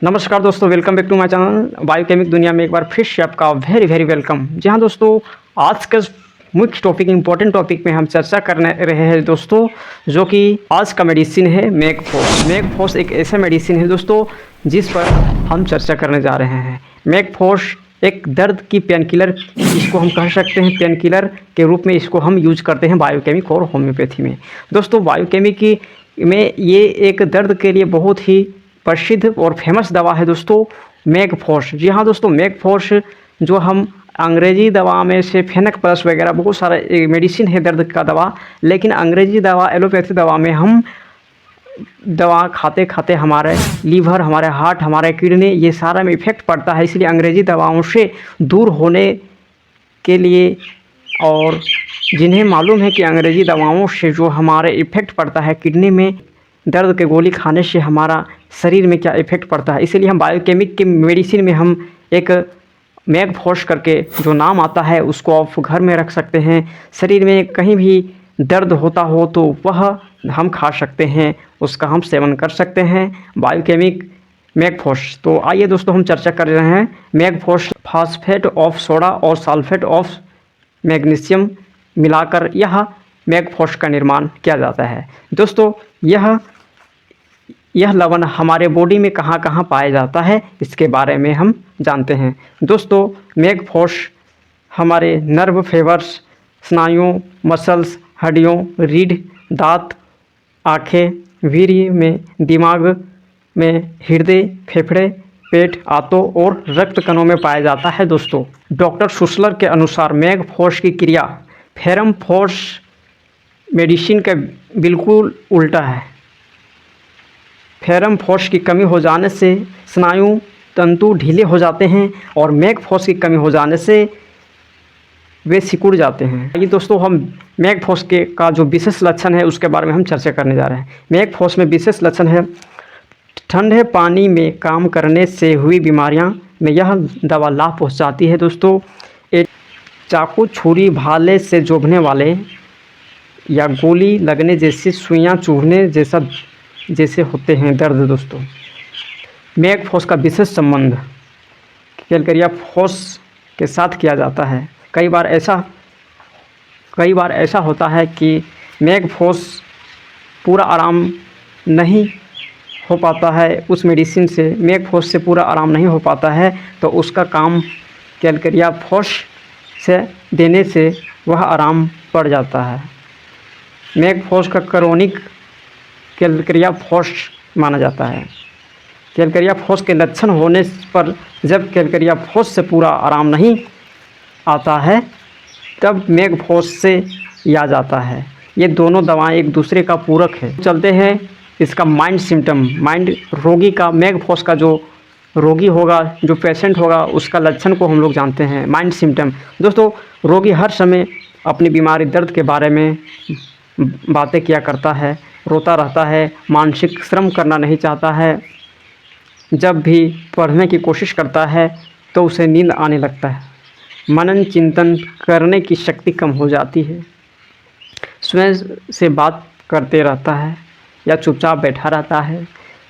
नमस्कार दोस्तों, welcome back to my channel biochemic दुनिया में एक बार फिर से आपका वेरी वेरी वेलकम। जी हाँ दोस्तों, आज का मुख्य टॉपिक इंपॉर्टेंट टॉपिक में हम चर्चा करने रहे हैं दोस्तों, जो कि आज का मेडिसिन है मैगफोस। मैगफोस एक ऐसा मेडिसिन है दोस्तों जिस पर हम चर्चा करने जा रहे हैं। मैगफोस एक दर्द की पेन किलर, इसको हम कह सकते हैं पेन किलर के रूप में इसको हम यूज करते हैं बायोकेमिक और होम्योपैथी में। दोस्तों बायोकेमिक में ये एक दर्द के लिए बहुत ही प्रसिद्ध और फेमस दवा है दोस्तों मैगफोस। जी हाँ दोस्तों, मैगफोस जो हम अंग्रेजी दवा में से फेनक प्लस वगैरह बहुत सारा मेडिसिन है दर्द का दवा, लेकिन अंग्रेजी दवा एलोपैथी दवा में हम दवा खाते खाते हमारे लीवर, हमारे हार्ट, हमारे किडनी ये सारा में इफ़ेक्ट पड़ता है। इसलिए अंग्रेजी दवाओं से दूर होने के लिए, और जिन्हें मालूम है कि अंग्रेजी दवाओं से जो हमारे इफ़ेक्ट पड़ता है किडनी में, दर्द के गोली खाने से हमारा शरीर में क्या इफ़ेक्ट पड़ता है, इसीलिए हम बायोकेमिक के मेडिसिन में हम एक मैगफोस करके जो नाम आता है उसको आप घर में रख सकते हैं। शरीर में कहीं भी दर्द होता हो तो वह हम खा सकते हैं, उसका हम सेवन कर सकते हैं बायोकेमिक मैगफोस। तो आइए दोस्तों हम चर्चा कर रहे हैं मैगफोस। फास्फेट ऑफ सोडा और सल्फेट ऑफ मैग्नीशियम मिलाकर यह मैगफोस का निर्माण किया जाता है। दोस्तों यह लवण हमारे बॉडी में कहाँ कहाँ पाया जाता है इसके बारे में हम जानते हैं। दोस्तों मैगफोस हमारे नर्व फाइबर्स, स्नायुओं, मसल्स, हड्डियों, रीढ़, दांत, आँखें, वीर्य में, दिमाग में, हृदय, फेफड़े, पेट, आंतों और रक्त कणों में पाया जाता है। दोस्तों डॉक्टर सुसलर के अनुसार मैगफोस की क्रिया फेरम फोर्स मेडिसिन का बिल्कुल उल्टा है। फेरम फोर्स की कमी हो जाने से स्नायु तंतु ढीले हो जाते हैं और मैगफोस की कमी हो जाने से वे सिकुड़ जाते हैं। ये दोस्तों हम मैगफोस के का जो विशेष लक्षण है उसके बारे में हम चर्चा करने जा रहे हैं। मैगफोस में विशेष लक्षण है ठंडे पानी में काम करने से हुई बीमारियां में यह दवा लाभ पहुंचाती है। दोस्तों एक चाकू, छुरी, भाले से चुभने वाले या गोली लगने जैसी सुइयां चुभने जैसे होते हैं दर्द। दोस्तों मैगफोस का विशेष संबंध कैलकेरिया फोस के साथ किया जाता है। कई बार ऐसा होता है कि मैगफोस पूरा आराम नहीं हो पाता है, उस मेडिसिन से मैगफोस से पूरा आराम नहीं हो पाता है, तो उसका काम कैलकेरिया फोस से देने से वह आराम पड़ जाता है। मैगफोस का क्रोनिक कैलकेरिया फोस माना जाता है। कैलकेरिया फोस के लक्षण होने पर जब कैलकेरिया फोस से पूरा आराम नहीं आता है तब मैगफोस से या जाता है। ये दोनों दवाएं एक दूसरे का पूरक है। चलते हैं इसका माइंड सिम्टम। माइंड रोगी का, मैगफोस का जो रोगी होगा, जो पेशेंट होगा, उसका लक्षण को हम लोग जानते हैं। माइंड सिम्टम दोस्तों, रोगी हर समय अपनी बीमारी, दर्द के बारे में बातें किया करता है, रोता रहता है, मानसिक श्रम करना नहीं चाहता है। जब भी पढ़ने की कोशिश करता है तो उसे नींद आने लगता है। मनन चिंतन करने की शक्ति कम हो जाती है। स्वयं से बात करते रहता है या चुपचाप बैठा रहता है।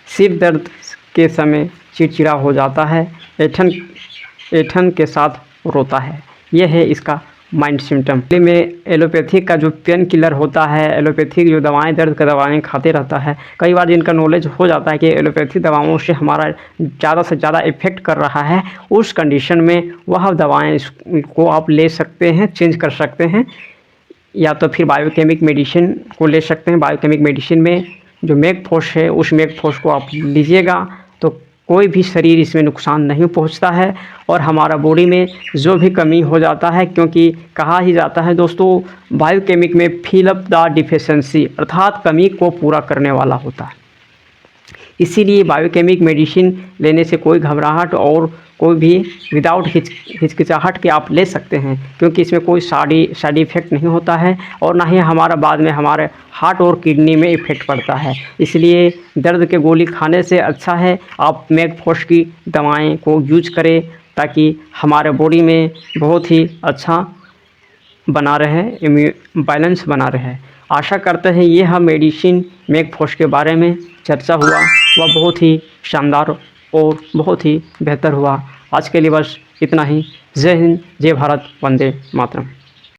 सिर दर्द के समय चिड़चिड़ा हो जाता है। ऐठन के साथ रोता है। यह है इसका माइंड सिम्टम। में एलोपैथिक का जो पेन किलर होता है, एलोपैथिक जो दवाएं, दर्द का दवाएं खाते रहता है, कई बार जिनका नॉलेज हो जाता है कि एलोपैथिक दवाओं से हमारा ज़्यादा से ज़्यादा इफ़ेक्ट कर रहा है, उस कंडीशन में वह दवाएं को आप ले सकते हैं, चेंज कर सकते हैं, या तो फिर बायोकेमिक मेडिसिन को ले सकते हैं। बायोकेमिक मेडिसिन में जो मैगफोस है उस मैगफोस को आप लीजिएगा तो कोई भी शरीर इसमें नुकसान नहीं पहुंचता है और हमारा बॉडी में जो भी कमी हो जाता है, क्योंकि कहा ही जाता है दोस्तों बायोकेमिक में फिल अप द डिफिशिएंसी, अर्थात कमी को पूरा करने वाला होता है। इसीलिए बायोकेमिक मेडिसिन लेने से कोई घबराहट और कोई भी विदाउट हिचकिचाहट के आप ले सकते हैं, क्योंकि इसमें कोई साइड इफ़ेक्ट नहीं होता है और ना ही हमारा बाद में हमारे हार्ट और किडनी में इफ़ेक्ट पड़ता है। इसलिए दर्द के गोली खाने से अच्छा है आप मैगफोस की दवाएं को यूज करें, ताकि हमारे बॉडी में बहुत ही अच्छा बना रहे, बैलेंस बना रहे। आशा करते हैं ये हम मेडिसिन मैगफोस के बारे में चर्चा हुआ वह बहुत ही शानदार और बहुत ही बेहतर हुआ। आज के लिए बस इतना ही। जय हिंद, जय भारत, वंदे मातरम।